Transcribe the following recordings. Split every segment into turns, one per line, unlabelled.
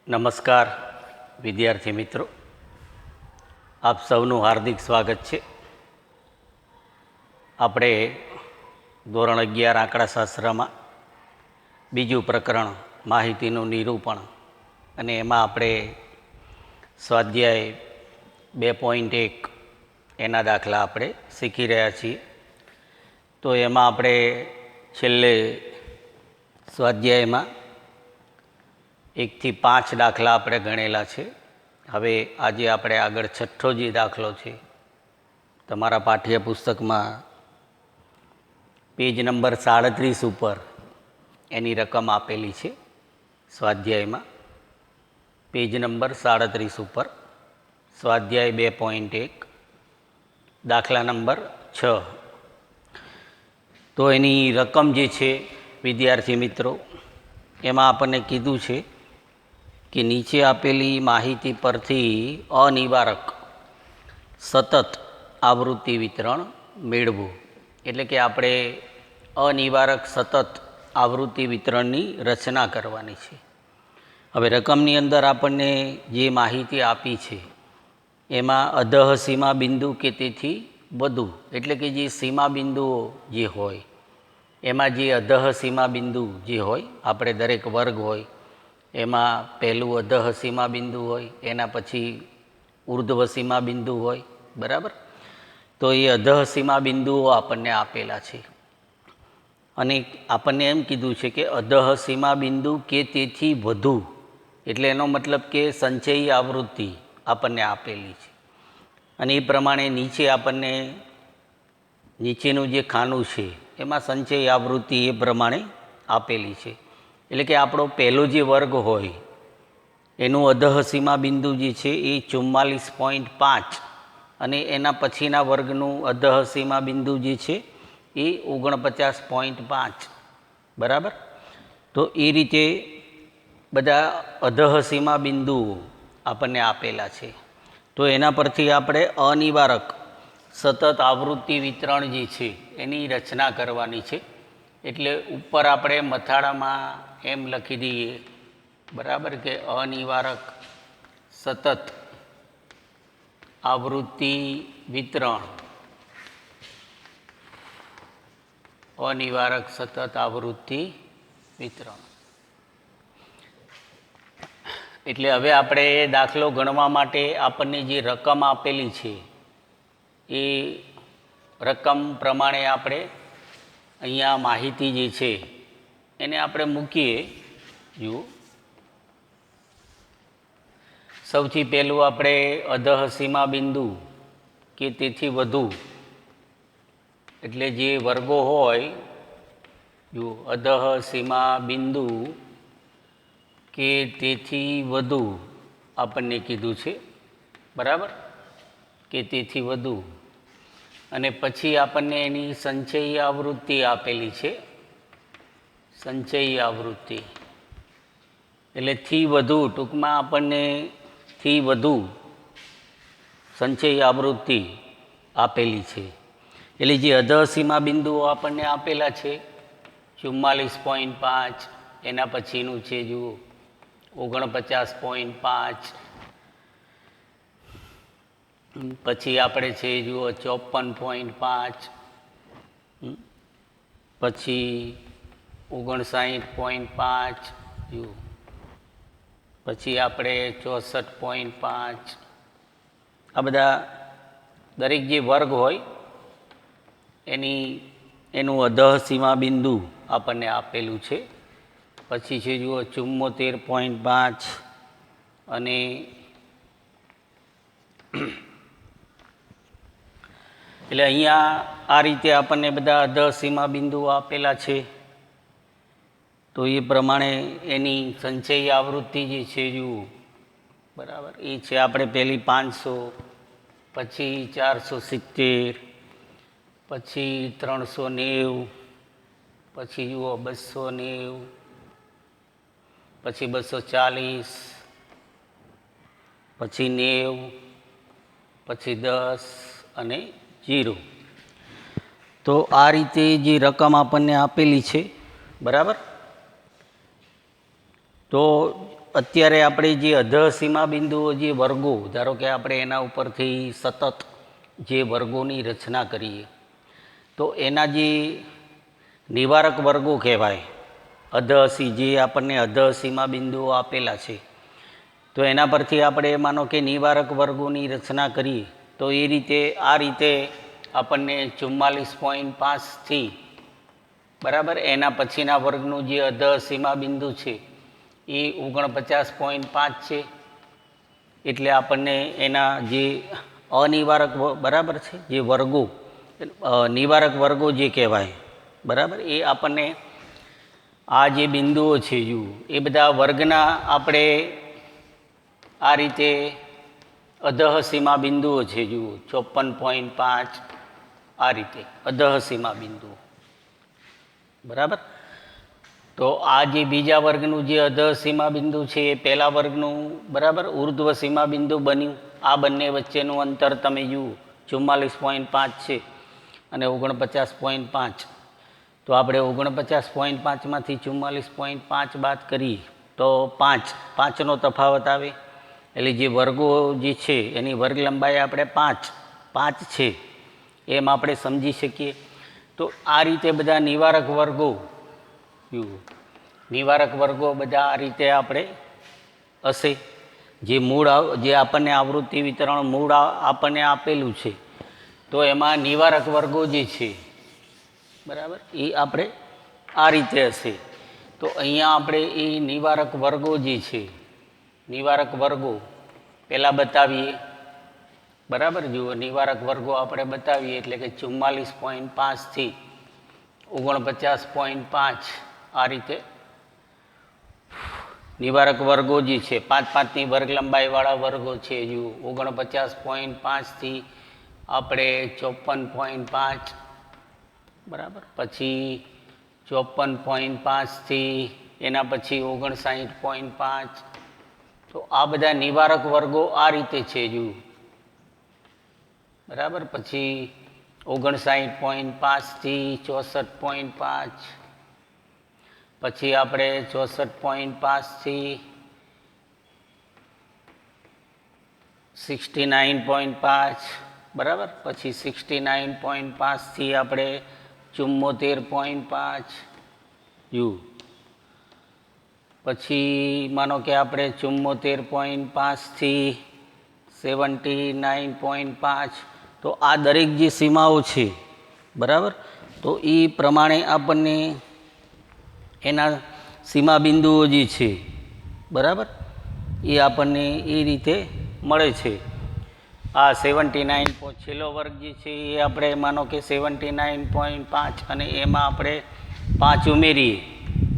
નમસ્કાર વિદ્યાર્થી મિત્રો, આપ સૌનું હાર્દિક સ્વાગત છે. આપણે ધોરણ 11 આંકડાશાસ્ત્રમાં બીજું પ્રકરણ માહિતીનું નિરૂપણ અને એમાં આપણે સ્વાધ્યાય 2.1 એના દાખલા આપણે શીખી રહ્યા છીએ. તો એમાં આપણે છેલ્લે સ્વાધ્યાયમાં 1 થી 5 દાખલા આપણે ગણેલા છે. હવે આજે આપણે આગળ છઠ્ઠો જે દાખલો છે, તમારા પાઠ્યપુસ્તકમાં પેજ નંબર 37 ઉપર એની રકમ આપેલી છે. સ્વાધ્યાયમાં પેજ નંબર 37 ઉપર સ્વાધ્યાય 2.1 દાખલા નંબર 6. તો એની રકમ જે છે વિદ્યાર્થી મિત્રો, એમાં આપણને કીધું છે કે નીચે આપેલી માહિતી પરથી અનિવારક સતત આવૃત્તિ વિતરણ મેળવો. એટલે કે આપણે અનિવારક સતત આવૃત્તિ વિતરણની રચના કરવાની છે. હવે રકમની અંદર આપણને જે માહિતી આપી છે એમાં અધઃ સીમા બિંદુ કે તેથી વધુ, એટલે કે જે સીમા બિંદુઓ જે હોય એમાં જે અધઃ સીમા બિંદુ જે હોય, આપણે દરેક વર્ગ હોય એમાં પહેલું અધઃ સીમા બિંદુ હોય, એના પછી ઉર્ધ્વ સીમા બિંદુ હોય, બરાબર. તો એ અધઃ સીમા બિંદુઓ આપણને આપેલા છે અને આપણને એમ કીધું છે કે અધઃ સીમા બિંદુ કે તેથી વધુ, એટલે એનો મતલબ કે સંચયી આવૃત્તિ આપણને આપેલી છે. અને એ પ્રમાણે નીચે આપણને નીચેનું જે ખાનું છે એમાં સંચયી આવૃત્તિ એ પ્રમાણે આપેલી છે. એટલે કે આપણો પહેલો જે વર્ગ હોય એનું અધઃ સીમા બિંદુ જે છે એ 44.5 અને એના પછીના વર્ગનું અધઃ સીમા બિંદુ જે છે એ 49.5, બરાબર. તો એ રીતે બધા અધઃ સીમા બિંદુઓ આપણને આપેલા છે. તો એના પરથી આપણે અનિવારક સતત આવૃત્તિ વિતરણ જે છે એની રચના કરવાની છે. એટલે ઉપર આપણે મથાળામાં એમ લખી દઈએ, બરાબર, કે અનિવારક સતત આવૃત્તિ વિતરણ, અનિવારક સતત આવૃત્તિ વિતરણ. એટલે હવે આપણે દાખલો ગણવા માટે આપણને જે રકમ આપેલી છે એ રકમ પ્રમાણે આપણે અહીંયા માહિતી જે છે એને આપણે મૂકીએ. જુઓ, સૌથી પહેલું આપણે અધઃ સીમા બિંદુ કે તેથી વધુ, એટલે જે વર્ગો હોય, જુઓ, અધઃ સીમા બિંદુ કે તેથી વધુ આપણને કીધું છે, બરાબર, કે તેથી વધુ. અને પછી આપણને એની સંચયી આવૃત્તિ આપેલી છે. સંચયી આવૃત્તિ એટલે થી વધુ, ટૂંકમાં આપણને થી વધુ સંચયી આવૃત્તિ આપેલી છે. એટલે જે અધઃ સીમા બિંદુઓ આપણને આપેલા છે 44.5, એના પછીનું છે જુઓ 49.5, પછી આપણે છે જુઓ 54.5, પછી 59.5, જુઓ, પછી આપણે 64.5. આ બધા દરેક જે વર્ગ હોય એનું અધઃ સીમા બિંદુ આપણને આપેલું છે. પછી છે જુઓ 74.5 અને એટલે અહીંયા આ રીતે આપણને બધા અધઃ સીમા બિંદુઓ આપેલા છે. તો એ પ્રમાણે એની સંચયી આવૃત્તિ જે છે જુઓ, બરાબર, એ છે આપણે પહેલી 500, પછી 470, પછી 390, પછી જુઓ 290, પછી 240, પછી 90, પછી 10 અને 0. તો આ રીતે જે રકમ આપણને આપેલી છે, બરાબર. તો અત્યારે આપણે જે અધઃ સીમા બિંદુઓ જે વર્ગો, ધારો કે આપણે એના ઉપરથી સતત જે વર્ગોની રચના કરીએ તો એના જે નિવારક વર્ગો કહેવાય, અધઃસી જે આપણને અધઃ સીમા બિંદુઓ આપેલા છે, તો એના પરથી આપણે માનો કે નિવારક વર્ગોની રચના કરીએ તો એ રીતે આ રીતે આપણને 44.5થી બરાબર એના પછીના વર્ગનું જે અધઃ સીમા બિંદુ છે એ 49.5 છે. એટલે આપણને એના જે અનિવારક બરાબર છે જે વર્ગો, નિવારક વર્ગો જે કહેવાય બરાબર, એ આપણને આ જે બિંદુઓ છે એ બધા વર્ગના આપણે આ રીતે અધઃ સીમા બિંદુઓ છે. જુઓ 54.5 આ રીતે અધઃ સીમા બિંદુઓ બરાબર. તો આ જે બીજા વર્ગનું જે અધઃ સીમા બિંદુ છે એ પહેલા વર્ગનું બરાબર ઉર્ધ્વ સીમા બિંદુ બન્યું. આ બંને વચ્ચેનું અંતર તમે જુઓ 44.5 છે અને 49.5. તો આપણે 49.5માંથી 44.5 બાદ કરીએ તો 5નો તફાવત આવે. એટલે જે વર્ગો જે છે એની વર્ગ લંબાઈ આપણે 5 છે એમ આપણે સમજી શકીએ. તો આ રીતે બધા નિવારક વર્ગો, નિવારક વર્ગો બધા આ રીતે આપણે હશે. જે મૂળ જે આપણને આવૃત્તિ વિતરણ મૂળ આપણને આપેલું છે તો એમાં નિવારક વર્ગો જે છે બરાબર એ આપણે આ રીતે હશે. તો અહીંયા આપણે એ નિવારક વર્ગો જે છે, નિવારક વર્ગો પહેલાં બતાવીએ બરાબર. જુઓ નિવારક વર્ગો આપણે બતાવીએ એટલે કે 44.5થી 49.5 આ રીતે નિવારક વર્ગો જે છે 5ની વર્ગ લંબાઈવાળા વર્ગો છે. જુઓ 49.5થી આપણે 54.5 બરાબર, પછી 54.5થી એના પછી 59.5. તો આ બધા નિવારક વર્ગો આ રીતે છે. જુઓ બરાબર, પછી 59.5થી 64.5, પછી આપણે 64.5થી 69.5 બરાબર, પછી 69.5થી આપણે 74.5 જુઓ, પછી માનો કે આપણે 74.5થી 79.5. તો આ દરેક જે સીમાઓ છે બરાબર, તો એ પ્રમાણે આપણને એના સીમા બિંદુઓ જે છે બરાબર એ આપણને એ રીતે મળે છે. આ 79 છેલ્લો વર્ગ જે છે એ આપણે માનો કે 79.5 અને એમાં આપણે 5 ઉમેરીએ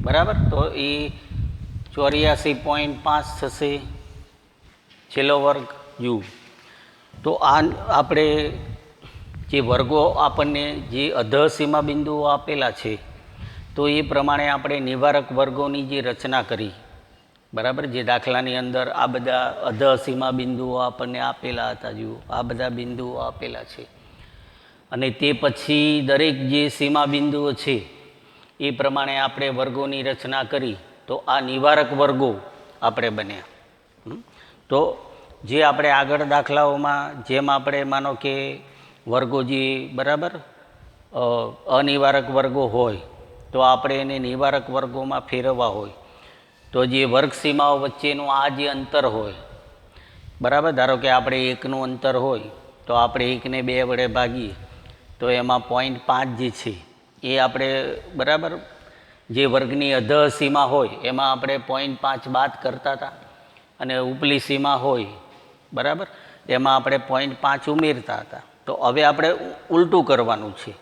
બરાબર, તો એ 84.5 થશે છેલ્લો વર્ગ. જુઓ તો આ આપણે જે વર્ગો આપણને જે અધઃ સીમા બિંદુઓ આપેલા છે તો એ પ્રમાણે આપણે નિવારક વર્ગોની જે રચના કરી બરાબર. જે દાખલાની અંદર આ બધા અધઃ સીમા બિંદુઓ આપણને આપેલા હતા. જુઓ આ બધા બિંદુઓ આપેલા છે અને તે પછી દરેક જે સીમા બિંદુઓ છે એ પ્રમાણે આપણે વર્ગોની રચના કરી તો આ નિવારક વર્ગો આપણે બન્યા. તો જે આપણે આગળ દાખલાઓમાં જેમ આપણે માનો કે વર્ગો જે બરાબર અનિવારક વર્ગો હોય તો આપણે એને નિવારક વર્ગોમાં ફેરવવા હોય તો જે વર્ગ સીમાઓ વચ્ચેનું આ જે અંતર હોય બરાબર, ધારો કે આપણે 1નું અંતર હોય તો આપણે 1ને 2 વડે ભાગીએ તો એમાં 0.5 જે છે એ આપણે બરાબર જે વર્ગની અધઃ સીમા હોય એમાં આપણે 0.5 બાદ કરતા હતા અને ઉપલી સીમા હોય બરાબર એમાં આપણે 0.5 ઉમેરતા હતા. તો હવે આપણે ઉલટું કરવાનું છે.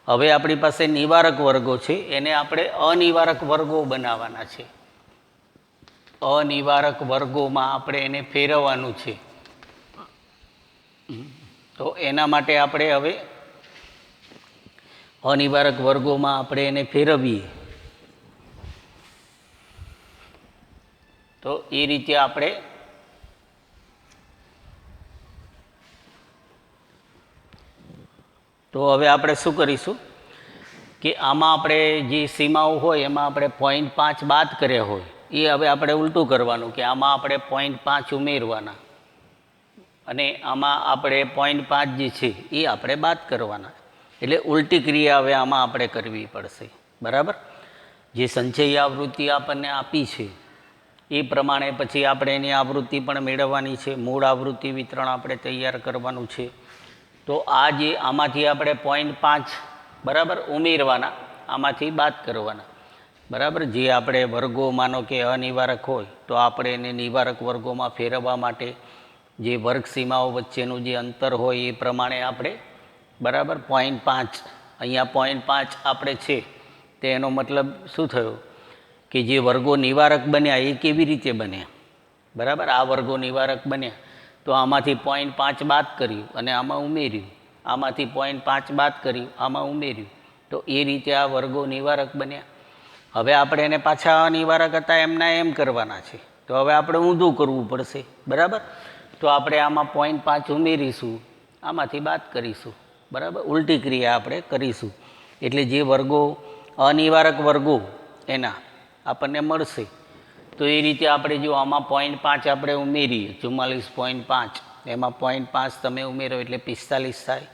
હવે આપણી પાસે નિવારક વર્ગો છે એને આપણે અનિવારક વર્ગો બનાવવાના છે. અનિવારક વર્ગોમાં આપણે એને ફેરવવાનું છે. તો એના માટે આપણે હવે અનિવારક વર્ગોમાં આપણે એને ફેરવીએ તો એ રીતે આપણે તો હવે આપણે શું કરીશું કે આમાં આપણે જે સીમાઓ હોય એમાં આપણે 0.5 બાદ કર્યા હોય એ હવે આપણે ઉલટું કરવાનું કે આમાં આપણે 0.5 ઉમેરવાના અને આમાં આપણે 0.5 જે છે એ આપણે બાદ કરવાના. એટલે ઉલટી ક્રિયા હવે આમાં આપણે કરવી પડશે. બરાબર. જે સંચય આવૃત્તિ આપણને આપી છે એ પ્રમાણે પછી આપણે એની આવૃત્તિ પણ મેળવવાની છે. મૂળ આવૃત્તિ વિતરણ આપણે તૈયાર કરવાનું છે. તો આ જે આમાંથી આપણે 0.5 બરાબર ઉમેરવાના, આમાંથી બાદ કરવાના. બરાબર. જે આપણે વર્ગો માનો કે અનિવારક હોય તો આપણે એને નિવારક વર્ગોમાં ફેરવવા માટે જે વર્ગ સીમાઓ વચ્ચેનું જે અંતર હોય એ પ્રમાણે આપણે બરાબર 0.5 અહીંયા 0.5 આપણે છે. તો એનો મતલબ શું થયો કે જે વર્ગો નિવારક બન્યા એ કેવી રીતે બન્યા? બરાબર. આ વર્ગો નિવારક બન્યા તો આમાંથી 0.5 બાદ કર્યું અને આમાં ઉમેર્યું, આમાંથી 0.5 બાદ કર્યું, આમાં ઉમેર્યું, તો એ રીતે આ વર્ગો નિવારક બન્યા. હવે આપણે એને પાછા અનિવારક હતા એમના એમ કરવાના છે. તો હવે આપણે ઊંધું કરવું પડશે. બરાબર. તો આપણે આમાં 0.5 ઉમેરીશું, આમાંથી બાદ કરીશું. બરાબર. ઉલટી ક્રિયા આપણે કરીશું. એટલે જે વર્ગો અનિવારક વર્ગો એના આપણને મળશે. તો એ રીતે આપણે જો આમાં 0.5 આપણે ઉમેરીએ 44.5, એમાં 0.5 તમે ઉમેરો એટલે 45 થાય.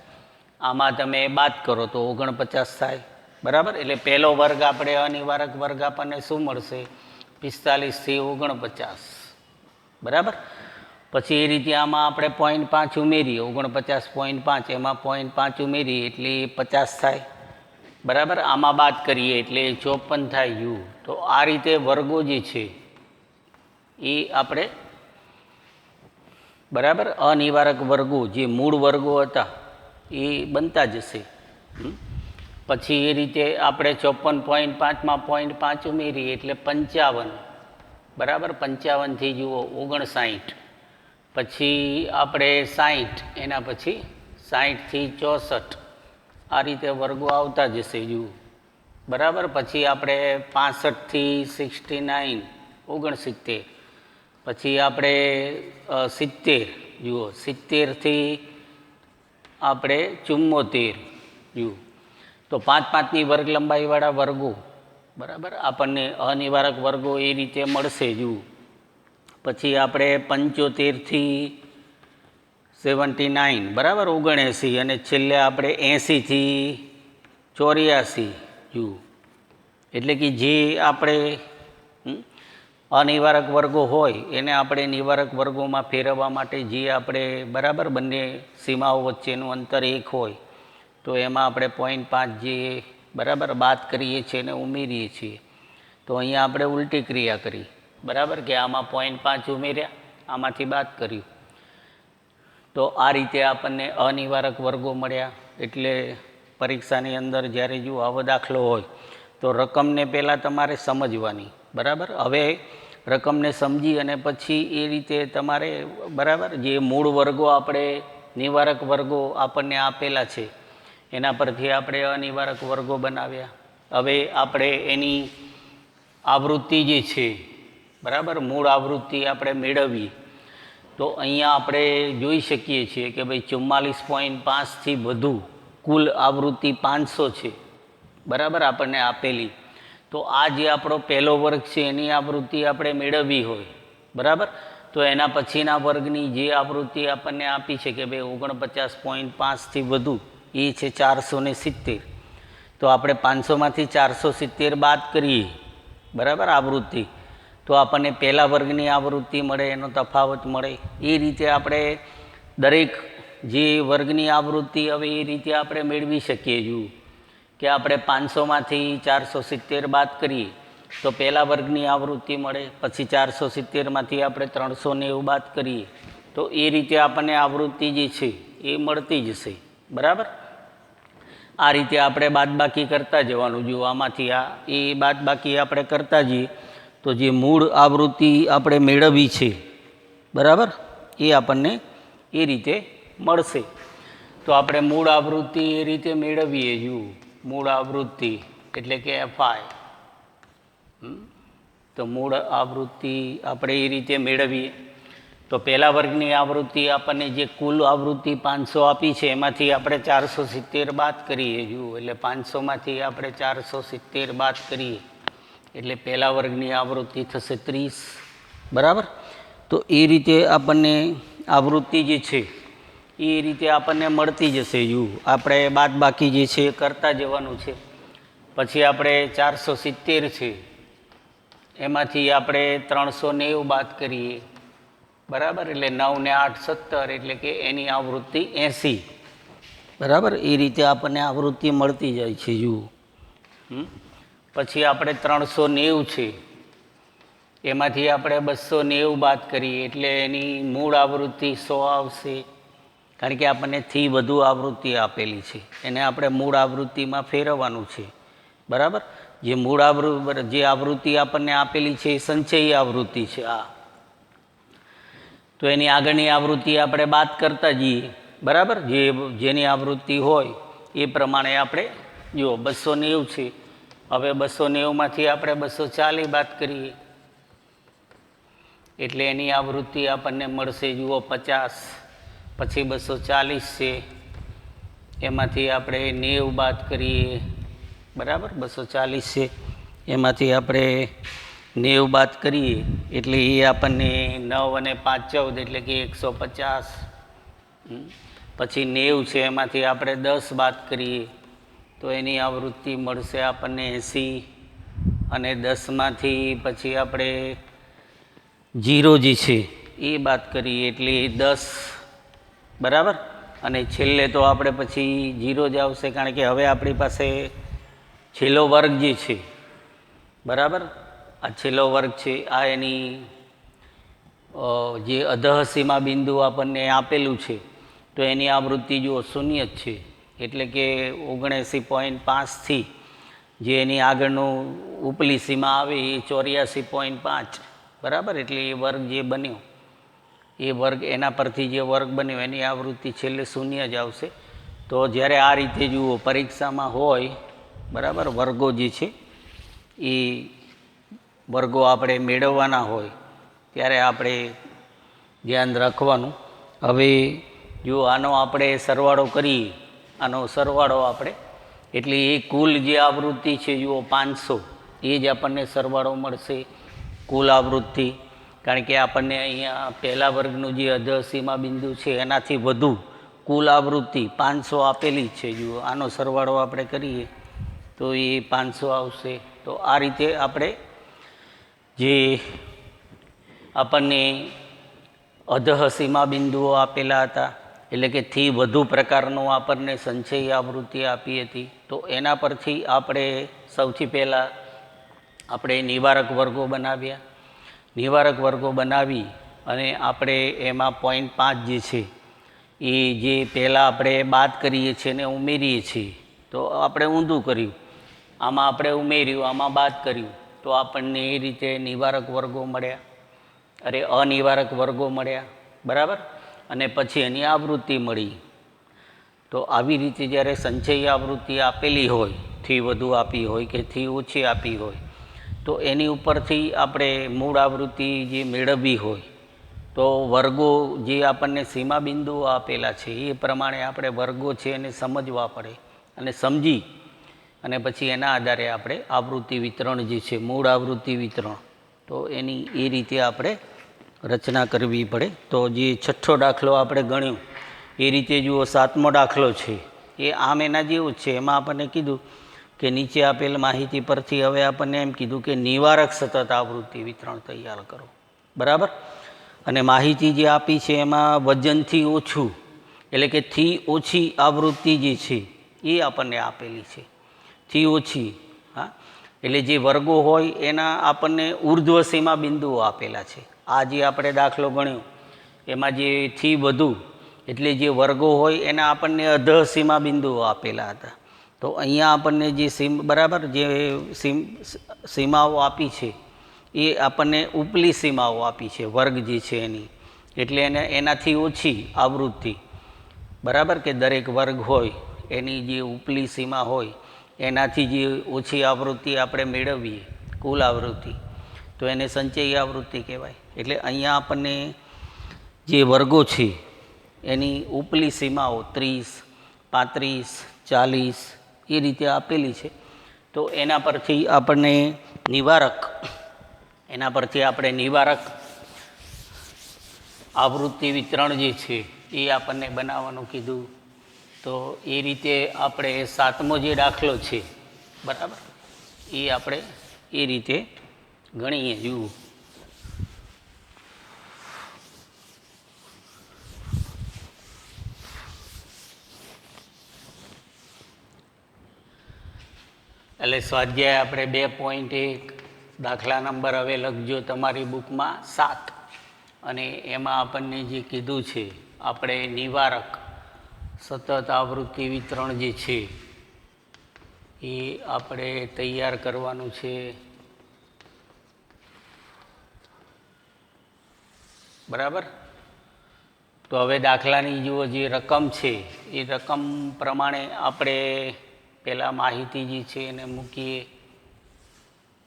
આમાં તમે બાદ કરો તો 49 થાય. બરાબર. એટલે પહેલો વર્ગ આપણે અનિવારક વર્ગ આપણને શું મળશે? 45 થી 49. બરાબર. પછી એ રીતે આમાં આપણે 0.5 ઉમેરીએ 49.5, એમાં 0.5 ઉમેરીએ એટલે 50 થાય. બરાબર. આમાં બાદ કરીએ એટલે 54 થાય યુ. તો આ રીતે વર્ગો જે છે એ આપણે બરાબર અનિવારક વર્ગો જે મૂળ વર્ગો હતા એ બનતા જશે. પછી એ રીતે આપણે 54.5માં 0.5 ઉમેરીએ એટલે 55. બરાબર. 55 થી જુઓ 59. પછી આપણે 60, એના પછી 60 થી 64. આ રીતે વર્ગો આવતા જશે જુઓ. બરાબર. પછી આપણે 65 થી 69, 69. પછી આપણે 70 જુઓ, 70 થી આપણે 74 જુઓ. તો 5-5ની વર્ગ લંબાઈવાળા વર્ગો બરાબર આપણને અનિવારક વર્ગો એ રીતે મળશે જુઓ. પછી આપણે 75 થી 79 બરાબર 79, અને છેલ્લે આપણે 80 થી 84 જુઓ. એટલે કે જે આપણે અનિવારક વર્ગો હોય એને આપણે નિવારક વર્ગોમાં ફેરવવા માટે જે આપણે બરાબર બંને સીમાઓ વચ્ચેનું અંતર 1 હોય તો એમાં આપણે 0.5 જે બરાબર બાદ કરીએ છીએ અને ઉમેરીએ છીએ. તો અહીંયા આપણે ઉલટી ક્રિયા કરી. બરાબર. કે આમાં 0.5 ઉમેર્યા, આમાંથી બાદ કર્યું. તો આ રીતે આપણને અનિવારક વર્ગો મળ્યા. એટલે પરીક્ષાની અંદર જ્યારે જો આવો દાખલો હોય તો રકમને પહેલાં તમારે સમજવાની. બરાબર. હવે રકમને સમજી અને પછી એ રીતે તમારે બરાબર જે મૂળ વર્ગો આપણે નિવારક વર્ગો આપણને આપેલા છે એના પરથી આપણે અનિવારક વર્ગો બનાવ્યા. હવે આપણે એની આવૃત્તિ જે છે બરાબર મૂળ આવૃત્તિ આપણે મેળવીએ તો અહીંયા આપણે જોઈ શકીએ છીએ કે ભાઈ 44.5થી વધુ કુલ આવૃત્તિ 500 છે. બરાબર. આપણને આપેલી. તો આ જે આપણો પહેલો વર્ગ છે એની આવૃત્તિ આપણે મેળવવી હોય બરાબર તો એના પછીના વર્ગની જે આવૃત્તિ આપણને આપી છે કે ભાઈ 49.5થી વધુ એ છે 470. તો આપણે 500માંથી 470 બાદ કરીએ બરાબર આવૃત્તિ તો આપણને પહેલા વર્ગની આવૃત્તિ મળે, એનો તફાવત મળે. એ રીતે આપણે દરેક જે વર્ગની આવૃત્તિ હવે એ રીતે આપણે મેળવી શકીએ જુઓ કે આપણે 500માંથી 470 બાદ કરીએ તો પહેલા વર્ગની આવૃત્તિ મળે, પછી 470માંથી આપણે 390 બાદ કરીએ તો એ રીતે આપણને આવૃત્તિ જે છે એ મળતી જશે. બરાબર. આ રીતે આપણે બાદબાકી કરતા જવાનું. જો આમાંથી આ એ બાદબાકી આપણે કરતા જઈએ તો જે મૂળ આવૃત્તિ આપણે મેળવી છે બરાબર એ આપણને એ રીતે મળશે. તો આપણે મૂળ આવૃત્તિ એ રીતે મેળવીએ. જુઓ મૂળ આવૃત્તિ એટલે કે FI. તો મૂળ આવૃત્તિ આપણે એ રીતે મેળવીએ તો પહેલા વર્ગની આવૃત્તિ આપણને જે કુલ આવૃત્તિ 500 આપી છે એમાંથી આપણે 470 બાદ કરીએ. જુઓ એટલે 500માંથી આપણે 470 બાદ કરીએ એટલે પહેલા વર્ગની આવૃત્તિ થશે 30, બરાબર. તો એ રીતે આપણને આવૃત્તિ જે છે એ રીતે આપણને મળતી જશે. આપણે બાદ બાકી જે છે એ કરતા જવાનું છે. પછી આપણે 470 છે, એમાંથી આપણે 390 બાદ કરીએ, બરાબર. એટલે 9 ને 8 17, એટલે કે એની આવૃત્તિ 80, બરાબર. એ રીતે આપણને આવૃત્તિ મળતી જાય છે. પછી આપણે 390 છે, એમાંથી આપણે 290 બાદ કરીએ, એટલે એની મૂળ આવૃત્તિ 100 આવશે. કારણ કે આપણને થી વધુ આવૃત્તિ આપેલી છે, એને આપણે મૂળ આવૃત્તિમાં ફેરવવાનું છે, બરાબર. જે મૂળ જે આવૃત્તિ આપણને આપેલી છે એ સંચયી આવૃત્તિ છે આ. તો એની આગળની આવૃત્તિ આપણે બાદ કરતા જઈએ, બરાબર. જેની આવૃત્તિ હોય એ પ્રમાણે આપણે જુઓ 290 છે, હવે 290માંથી આપણે 240 બાદ કરીએ, એટલે એની આવૃત્તિ આપણને મળશે જુઓ 50. પછી 240 છે, એમાંથી આપણે 90 બાદ કરીએ, બરાબર. 240 છે, એમાંથી આપણે 90 બાદ કરીએ, એટલે એ આપણને 9 અને 5 14, એટલે કે 150. પછી 90 છે, એમાંથી આપણે 10 બાદ કરીએ, તો એની આવૃત્તિ મળશે આપણને 80. અને 10માંથી પછી આપણે 0 જે છે એ બાદ કરીએ, એટલે 10, બરાબર. અને છેલ્લે તો આપણે પછી 0 જ આવશે, કારણ કે હવે આપણી પાસે છેલ્લો વર્ગ જે છે, બરાબર. આ છેલ્લો વર્ગ છે, આ એની જે અધઃસીમા બિંદુ આપણને આપેલું છે, તો એની આવૃત્તિ જુઓ 0 જ છે. એટલે કે 79.5થી જે એની આગળનું ઉપલી સીમા આવે એ 84.5, બરાબર. એટલે એ વર્ગ જે બન્યો, એ વર્ગ એના પરથી જે વર્ગ બન્યો એની આવૃત્તિ છેલ્લે 0 જ આવશે. તો જ્યારે આ રીતે જુઓ પરીક્ષામાં હોય, બરાબર, વર્ગો જે છે એ વર્ગો આપણે મેળવવાના હોય ત્યારે આપણે ધ્યાન રાખવાનું. હવે જો આનો આપણે સરવાળો કરીએ, આનો સરવાળો આપણે, એટલે એ કુલ જે આવૃત્તિ છે જુઓ 500, એ જ આપણને સરવાળો મળશે, કુલ આવૃત્તિ. કારણ કે આપણને અહીંયા પહેલા વર્ગનું જે અધઃસીમા બિંદુ છે એનાથી વધુ કુલ આવૃત્તિ 500 આપેલી છે. જુઓ આનો સરવાળો આપણે કરીએ તો એ 500 આવશે. તો આ રીતે આપણે જે આપણને અધઃસીમા બિંદુઓ આપેલા હતા, એટલે કે થી વધુ પ્રકારનું આપણને સંચયી આવૃત્તિ આપી હતી, તો એના પરથી આપણે સૌથી પહેલાં આપણે નિવારક વર્ગો બનાવ્યા. નિવારક વર્ગો બનાવી અને આપણે એમાં 0.5 જે છે એ જે પહેલાં આપણે બાદ કરીએ છીએ ને ઉમેરીએ છીએ, તો આપણે ઊંધું કર્યું. આમાં આપણે ઉમેર્યું, આમાં બાદ કર્યું, તો આપણને એ રીતે નિવારક વર્ગો મળ્યા, અનિવારક વર્ગો મળ્યા, બરાબર. અને પછી એની આવૃત્તિ મળી. તો આવી રીતે જ્યારે સંચયી આવૃત્તિ આપેલી હોય, થી વધુ આપી હોય કે થી ઓછી આપી હોય, તો એની ઉપરથી આપણે મૂળ આવૃત્તિ જે મેળવવી હોય, તો વર્ગો જે આપણને સીમા બિંદુઓ આપેલા છે એ પ્રમાણે આપણે વર્ગો છે એને સમજવા પડે, અને સમજી અને પછી એના આધારે આપણે આવૃત્તિ વિતરણ જે છે, મૂળ આવૃત્તિ વિતરણ, તો એની એ રીતે આપણે રચના કરવી પડે. તો જે 6થો દાખલો આપણે ગણ્યો એ રીતે જુઓ 7મો દાખલો છે એ આમ એના જેવું જ છે. એમાં આપણને કીધું કે નીચે આપેલ માહિતી પરથી હવે આપણને એમ કીધું કે નિવારક સતત આવૃત્તિ વિતરણ તૈયાર કરો, બરાબર. અને માહિતી જે આપી છે એમાં વજનથી ઓછું, એટલે કે થી ઓછી આવૃત્તિ જે છે એ આપણને આપેલી છે, થી ઓછી. હા, એટલે જે વર્ગો હોય એના આપણને ઉર્ધ્વ સીમા બિંદુઓ આપેલા છે. આ જે આપણે દાખલો ગણ્યો એમાં જે થી વધુ, એટલે જે વર્ગો હોય એના આપણને અધઃ સીમા બિંદુઓ આપેલા હતા. તો અહીંયા આપણને જે બરાબર જે સીમાઓ આપી છે એ આપણને ઉપલી સીમાઓ આપી છે, વર્ગ જે છે એની, એટલે એનાથી ઓછી આવૃત્તિ, બરાબર. કે દરેક વર્ગ હોય એની જે ઉપલી સીમા હોય એનાથી જે ઓછી આવૃત્તિ આપણે મેળવીએ, કુલ આવૃત્તિ, તો એને સંચયી આવૃત્તિ કહેવાય. એટલે અહીંયા આપણને જે વર્ગો છે એની ઉપલી સીમાઓ 30, 35, 40 એ રીતે આપેલી છે. તો તો એના પરથી આપણને નિવારક આવૃત્તિ વિતરણ જે છે એ આપણને બનાવવાનું કીધું. તો એ રીતે આપણે 7મો જે દાખલો છે બરાબર એ આપણે એ રીતે ગણીએ. જુઓ એટલે સ્વાધ્યાય આપણે 2.1 દાખલા નંબર હવે લખજો તમારી બુકમાં 7 અને એમાં આપણને જે કીધું છે આપણે નિવારક સતત આવૃત્તિ વિતરણ જે છે એ આપણે તૈયાર કરવાનું છે. બરાબર. તો હવે દાખલાની જુઓ જે રકમ છે એ રકમ પ્રમાણે આપણે પહેલાં માહિતી જે છે એને મૂકીએ.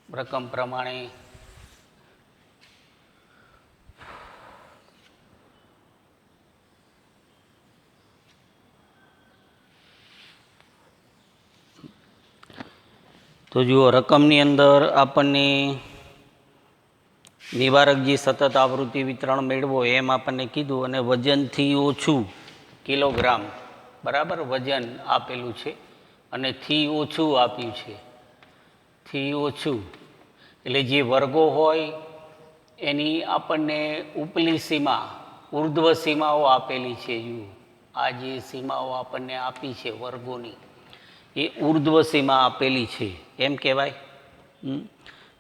રકમ પ્રમાણે તો જુઓ રકમની અંદર આપણને નિવારક જે સતત આવૃત્તિ વિતરણ મેળવો એમ આપણને કીધું અને વજનથી ઓછું કિલોગ્રામ બરાબર વજન આપેલું છે અને થી ઓછું આપ્યું છે. થી ઓછું એટલે જે વર્ગો હોય એની આપણને ઉપલી સીમા ઉર્ધ્વ સીમાઓ આપેલી છે. જુઓ આ જે સીમાઓ આપણને આપી છે વર્ગોની એ ઉર્ધ્વ સીમા આપેલી છે. એમ કહેવાય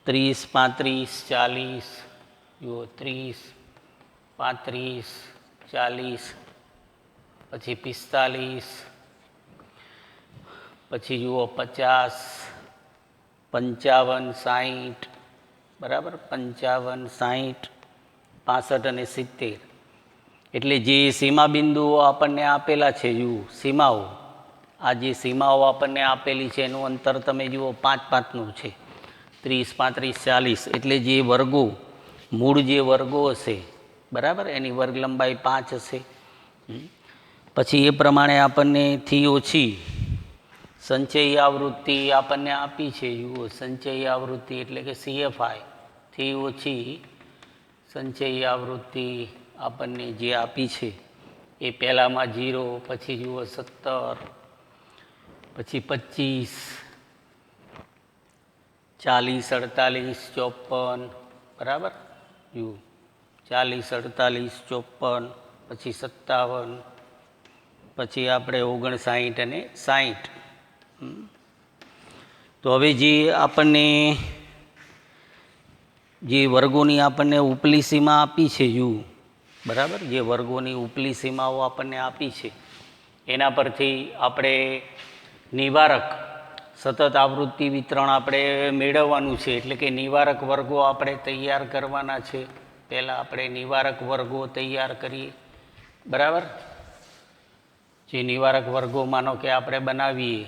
30, 35, 40 જુઓ 30, 35, 40 પછી 45 પછી જુઓ 50, 55, 60 બરાબર 55, 60, 65 અને 70. એટલે જે સીમા બિંદુઓ આપણને આપેલા છે જુઓ સીમાઓ આ જે સીમાઓ આપણને આપેલી છે એનું અંતર તમે જુઓ 5-5નું છે 30, 35, 40. એટલે જે વર્ગો મૂળ જે વર્ગો હશે બરાબર એની વર્ગ લંબાઈ 5 હશે. પછી એ પ્રમાણે આપણને થી ઓછી સંચયી આવૃત્તિ આપણને આપી છે. જુઓ સંચયી આવૃત્તિ એટલે કે CFI થી ઓછી સંચયી આવૃત્તિ આપણને જે આપી છે એ પહેલામાં 0 પછી જુઓ 17 પછી 25, 40, 48, 54 બરાબર. જુઓ 40, 48, 54 પછી 57 પછી આપણે 59 અને 60. તો હવે જે આપણને જે વર્ગોની આપણને ઉપલી સીમા આપી છે જુઓ બરાબર જે વર્ગોની ઉપલી સીમાઓ આપણને આપી છે એના પરથી આપણે નિવારક સતત આવૃત્તિ વિતરણ આપણે મેળવવાનું છે. એટલે કે નિવારક વર્ગો આપણે તૈયાર કરવાના છે. પહેલાં આપણે નિવારક વર્ગો તૈયાર કરીએ બરાબર. જે નિવારક વર્ગો માનો કે આપણે બનાવીએ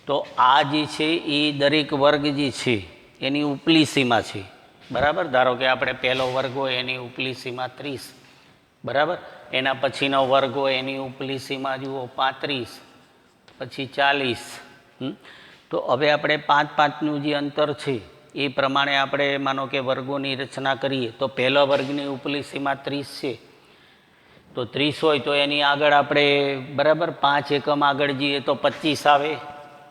તો આ જે છે એ દરેક વર્ગ જે છે એની ઉપલી સીમા છે બરાબર. ધારો કે આપણે પહેલો વર્ગ હોય એની ઉપલી સીમા 30 બરાબર. એના પછીનો વર્ગ હોય એની ઉપલી સીમા જુઓ 35 પછી 40. તો હવે આપણે 5-5નું જે અંતર છે એ પ્રમાણે આપણે માનો કે વર્ગોની રચના કરીએ તો પહેલા વર્ગની ઉપલી સીમા 30 છે. તો 30 હોય તો એની આગળ આપણે બરાબર 5 એકમ આગળ જઈએ તો 25 આવે.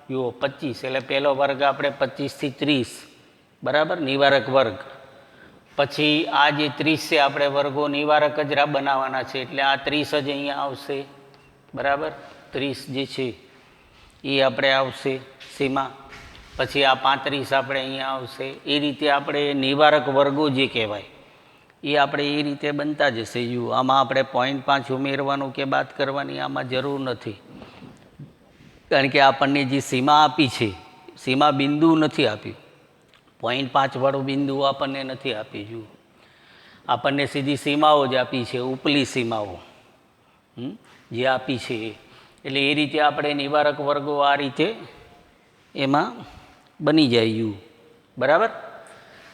જુઓ 25 એટલે પહેલો વર્ગ આપણે 25 થી 30 બરાબર નિવારક વર્ગ. પછી આ જે 30 છે આપણે વર્ગો નિવારક જ બનાવવાના છે એટલે આ 30 જ અહીંયા આવશે બરાબર. 30 જે છે એ આપણે આવશે સીમા. પછી આ 35 આપણે અહીંયા આવશે. એ રીતે આપણે નિવારક વર્ગો જે કહેવાય એ આપણે એ રીતે બનતા જશે. જુઓ આમાં આપણે 0.5 ઉમેરવાનું કે બાદ કરવાની આમાં જરૂર નથી કારણ કે આપણને જે સીમા આપી છે સીમા બિંદુ નથી આપ્યું 0.5 વાળું બિંદુ આપણને નથી આપી. જુઓ આપણને સીધી સીમાઓ જ આપી છે ઉપલી સીમાઓ જે આપી છે. એટલે એ રીતે આપણે નિવારક વર્ગો આ રીતે એમાં બની જાય બરાબર.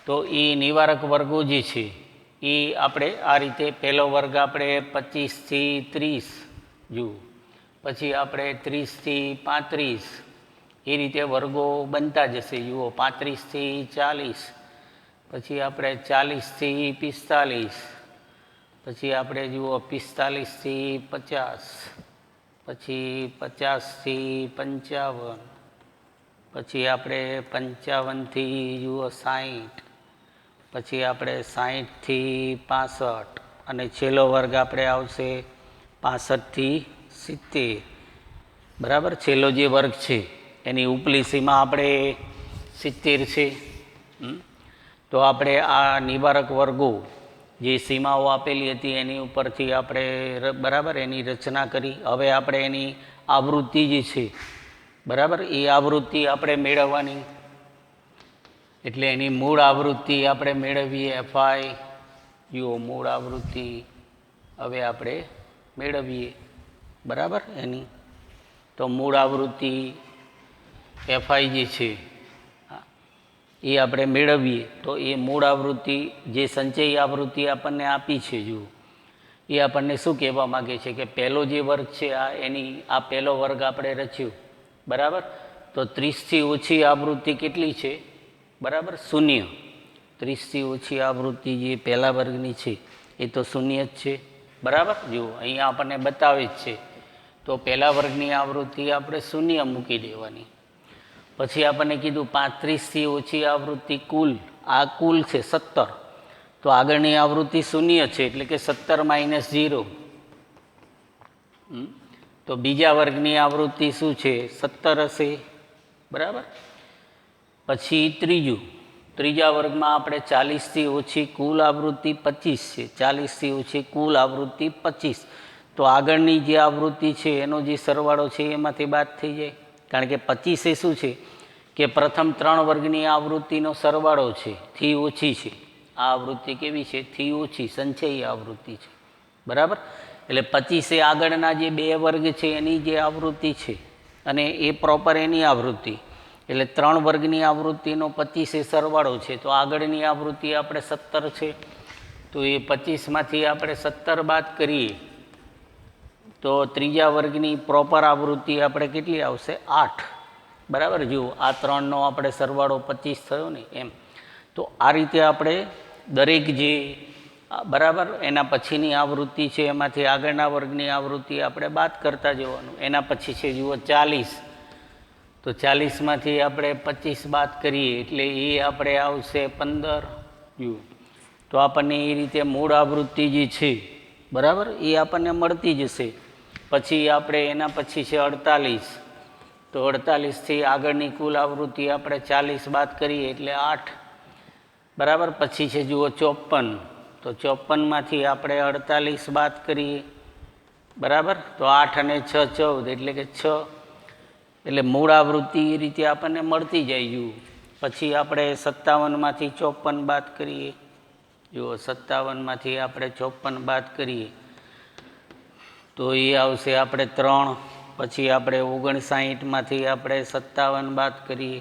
તો એ નિવારક વર્ગો જે છે એ આપણે આ રીતે પહેલો વર્ગ આપણે 25 થી 30 જુઓ પછી આપણે 30 થી 35 એ રીતે વર્ગો બનતા જશે. જુઓ 35થી 40, પછી આપણે 40થી 45, પછી આપણે જુઓ 45થી 50, પછી 50થી 55, પછી આપણે 55થી જુઓ 60, પછી આપણે 60થી 65 અને છેલ્લો વર્ગ આપણે આવશે 65થી 70. બરાબર, છેલ્લો જે વર્ગ છે એની ઉપલી સીમા આપણે 70 છે. તો આપણે આ નિવારક વર્ગો જે સીમાઓ આપેલી હતી એની ઉપરથી આપણે બરાબર એની રચના કરી. હવે આપણે એની આવૃત્તિ જે છે બરાબર એ આવૃત્તિ આપણે મેળવવાની. એટલે એની મૂળ આવૃત્તિ આપણે મેળવીએ FI. જુઓ મૂળ આવૃત્તિ હવે આપણે મેળવીએ બરાબર એની. તો મૂળ આવૃત્તિ FI જે છે એ આપણે મેળવીએ તો એ મૂળ આવૃત્તિ જે સંચય આવૃત્તિ આપણને આપી છે જુઓ એ આપણને શું કહેવા માગે છે કે પહેલો જે વર્ગ છે એની આ પહેલો વર્ગ આપણે રચ્યો બરાબર. તો 30થી ઓછી આવૃત્તિ કેટલી છે બરાબર? 0. 30થી ઓછી આવૃત્તિ જે પહેલા વર્ગની છે એ તો 0 જ છે બરાબર. જુઓ અહીંયા આપણને બતાવે જ છે. તો પહેલા વર્ગની આવૃત્તિ આપણે 0 મૂકી દેવાની. પછી આપણને કીધું 35થી ઓછી આવૃત્તિ કુલ, આ કુલ છે 17. તો આગળની આવૃત્તિ 0 છે એટલે કે 17 - 0. તો બીજા વર્ગની આવૃત્તિ શું છે 17 હશે બરાબર. પછી ત્રીજા વર્ગમાં આપણે 40થી ઓછી કુલ આવૃત્તિ 25 છે. 40થી ઓછી કુલ આવૃત્તિ 25. તો આગળની જે આવૃત્તિ છે એનો જે સરવાળો છે એમાંથી બાદ થઈ જાય. કારણ કે 25 એ શું છે કે પ્રથમ 3 વર્ગની આવૃત્તિનો સરવાળો છે, થી ઓછી છે. આ આવૃત્તિ કેવી છે? થી ઓછી સંચય આવૃત્તિ છે બરાબર. એટલે 25 એ આગળના જે 2 વર્ગ છે એની જે આવૃત્તિ છે અને એ પ્રોપર એની આવૃત્તિ. એટલે 3 વર્ગની આવૃત્તિનો 25 એ સરવાળો છે. તો આગળની આવૃત્તિ આપણે 17 છે. તો એ 25માંથી આપણે 17 બાદ કરીએ તો ત્રીજા વર્ગની પ્રોપર આવૃત્તિ આપણે કેટલી આવશે? 8 બરાબર. જુઓ આ 3નો આપણે સરવાળો 25 થયો ને એમ. તો આ રીતે આપણે દરેક જે બરાબર એના પછીની આવૃત્તિ છે એમાંથી આગળના વર્ગની આવૃત્તિ આપણે બાદ કરતા જવાનું. એના પછી છે જુઓ 40. તો 40માંથી આપણે 25 બાદ કરીએ એટલે એ આપણે આવશે 15. જુઓ તો આપણને એ રીતે મૂળ આવૃત્તિ જે છે બરાબર એ આપણને મળતી જશે. પછી આપણે એના પછી છે 48. તો 48થી આગળની કુલ આવૃત્તિ આપણે 40 બાદ કરીએ એટલે 8 બરાબર. પછી છે જુઓ 54. તો 54માંથી આપણે 48 બાદ કરીએ બરાબર. તો 8 અને 6 14 એટલે કે 6. એટલે મૂળ આવૃત્તિ એ રીતે આપણને મળતી જાય. જુઓ પછી આપણે 57માંથી 54 બાદ કરીએ. જુઓ 57માંથી આપણે 54 બાદ કરીએ તો એ આવશે આપણે 3. પછી આપણે 59માંથી આપણે 57 બાદ કરીએ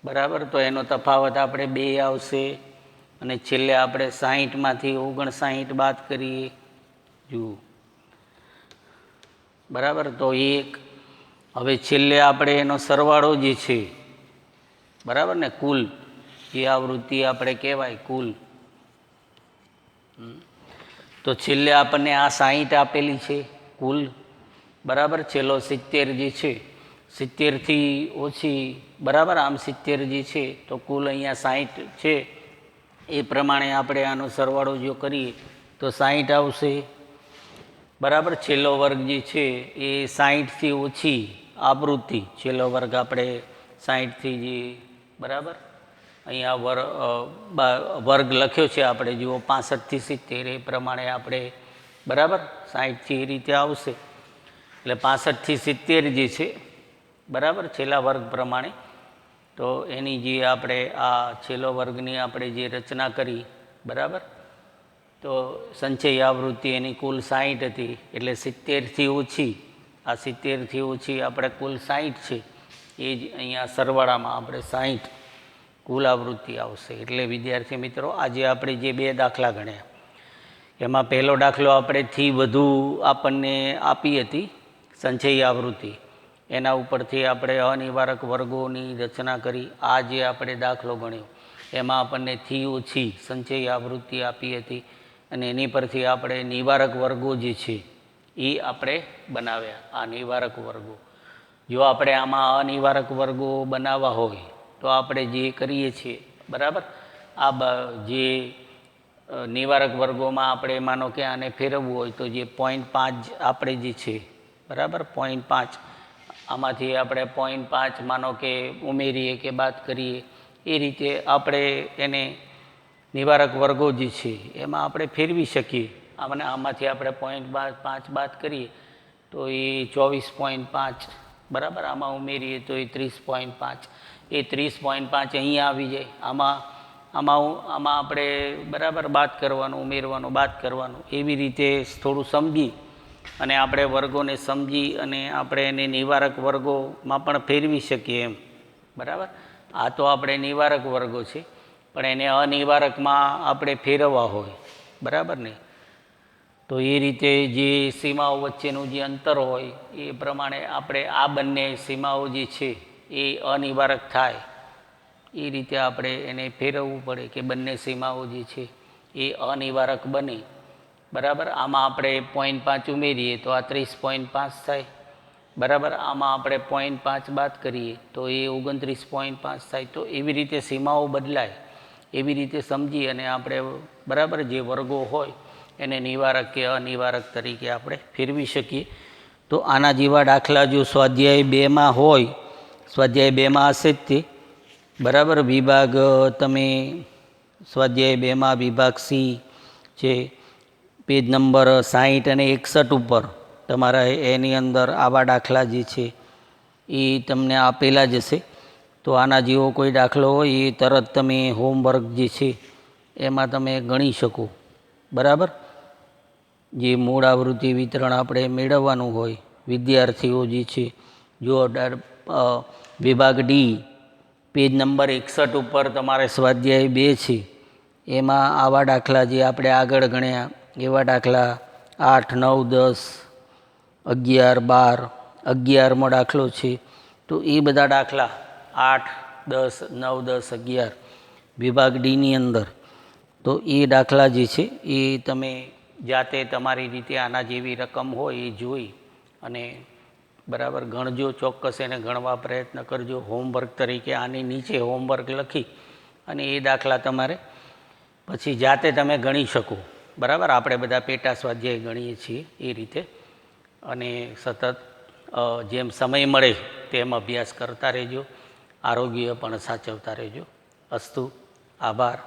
બરાબર. તો એનો તફાવત આપણે 2 આવશે. અને છેલ્લે આપણે 60માંથી 59 બાદ કરીએ જુઓ બરાબર. તો 1. હવે છેલ્લે આપણે એનો સરવાળો જે છે બરાબર ને કુલ જે આવૃત્તિ આપણે કહેવાય કુલ. તો છેલ્લે આપણને આ 60 આપેલી છે કુલ બરાબર. છેલ્લો 70 જે છે 70થી ઓછી બરાબર. આમ 70 જે છે તો કુલ અહીંયા 60 છે. એ પ્રમાણે આપણે આનો સરવાળો જો કરીએ તો 60 આવશે બરાબર. છેલ્લો વર્ગ જે છે એ 60થી ઓછી આવૃત્તિ છેલ્લો વર્ગ આપણે 60થી જે બરાબર અહીંયા વર્ગ લખ્યો છે આપણે જુઓ 65થી 70 એ પ્રમાણે આપણે બરાબર 60થી એ રીતે આવશે. એટલે 65થી 70 જે છે બરાબર છેલ્લા વર્ગ પ્રમાણે. તો એની જે આપણે આ છેલ્લો વર્ગની આપણે જે રચના કરી બરાબર. તો સંચય આવૃત્તિ એની કુલ 60 હતી. એટલે 70થી ઓછી આ 70થી ઓછી આપણે કુલ 60 છે. એ જ અહીંયા સરવાળામાં આપણે 60 કુલ આવૃત્તિ આવશે. એટલે વિદ્યાર્થી મિત્રો આજે આપણે જે 2 દાખલા ગણ્યા એમાં પહેલો દાખલો આપણે થી વધુ આપણને આપી હતી સંચય આવૃત્તિ. એના ઉપરથી આપણે અનિવારક વર્ગોની રચના કરી. આ જે આપણે દાખલો ગણ્યો એમાં આપણને થી ઓછી સંચય આવૃત્તિ આપી હતી અને એની પરથી આપણે નિવારક વર્ગો જે છે એ આપણે બનાવ્યા. આ નિવારક વર્ગો જો આપણે આમાં અનિવારક વર્ગો બનાવવા હોય તો આપણે જે કરીએ છીએ બરાબર, આ જે નિવારક વર્ગોમાં આપણે માનો કે આને ફેરવવું હોય તો જે 0.5 આપણે જે છે બરાબર, 0.5 આમાંથી આપણે 0.5 માનો કે ઉમેરીએ કે બાદ કરીએ, એ રીતે આપણે એને નિવારક વર્ગો જે છે એમાં આપણે ફેરવી શકીએ. આમાંથી આપણે 0.5 બાદ કરીએ તો એ 24.5 બરાબર, આમાં ઉમેરીએ તો એ 30.5, એ 30.5 અહીંયા આવી જાય. આમાં આપણે બરાબર બાદ કરવાનું, ઉમેરવાનું, બાદ કરવાનું, એવી રીતે થોડું સમજી અને આપણે વર્ગોને સમજી અને આપણે એને નિવારક વર્ગોમાં પણ ફેરવી શકીએ એમ બરાબર. આ તો આપણે નિવારક વર્ગો છે, પણ એને અનિવારકમાં આપણે ફેરવવા હોય બરાબર ને, તો એ રીતે જે સીમાઓ વચ્ચેનું જે અંતર હોય એ પ્રમાણે આપણે આ બંને સીમાઓ જે છે એ અનિવારક થાય એ રીતે આપણે એને ફેરવવું પડે કે બંને સીમાઓ જે છે એ અનિવારક બને બરાબર. આમાં આપણે 0.5 ઉમેરીએ તો આ 30.5 થાય બરાબર, આમાં આપણે 0.5 બાદ કરીએ તો એ 29.5 થાય. તો એવી રીતે સીમાઓ બદલાય એવી રીતે સમજી અને આપણે બરાબર જે વર્ગો હોય એને નિવારક કે અનિવારક તરીકે આપણે ફેરવી શકીએ. તો આના જેવા દાખલા જો સ્વાધ્યાય 2માં હોય, સ્વાધ્યાય 2માં હશે જ તે બરાબર. વિભાગ તમે સ્વાધ્યાય 2માં વિભાગ સી છે, પેજ નંબર 60 અને 61 ઉપર તમારા એની અંદર આવા દાખલા જે છે એ તમને આપેલા જ હશે. તો આના જેવો કોઈ દાખલો હોય એ તરત તમે હોમવર્ક જે છે એમાં તમે ગણી શકો બરાબર. જે મૂળ આવૃત્તિ વિતરણ આપણે મેળવવાનું હોય વિદ્યાર્થીઓ જે છે, જો વિભાગ ડી પેજ નંબર 61 ઉપર તમારે સ્વાધ્યાય 2 છે એમાં આવા દાખલા જે આપણે આગળ ગણ્યા એવા દાખલા 8, 9, 10, 11, 12, 11મો દાખલો છે. તો એ બધા દાખલા 8, 10, 9, 10, 11 વિભાગ ડીની અંદર, તો એ દાખલા જે છે એ તમે જાતે તમારી રીતે આના જેવી રકમ હોય એ જોઈ અને બરાબર ગણજો, ચોક્કસ એને ગણવા પ્રયત્ન કરજો. હોમવર્ક તરીકે આની નીચે હોમવર્ક લખી અને એ દાખલા તમારે પછી જાતે તમે ગણી શકો બરાબર. આપણે બધા પેટા સ્વાધ્યાય ગણીએ છીએ એ રીતે, અને સતત જેમ સમય મળે તેમ અભ્યાસ કરતા રહેજો, આરોગ્ય પણ સાચવતા રહેજો. અસ્તુ, આભાર.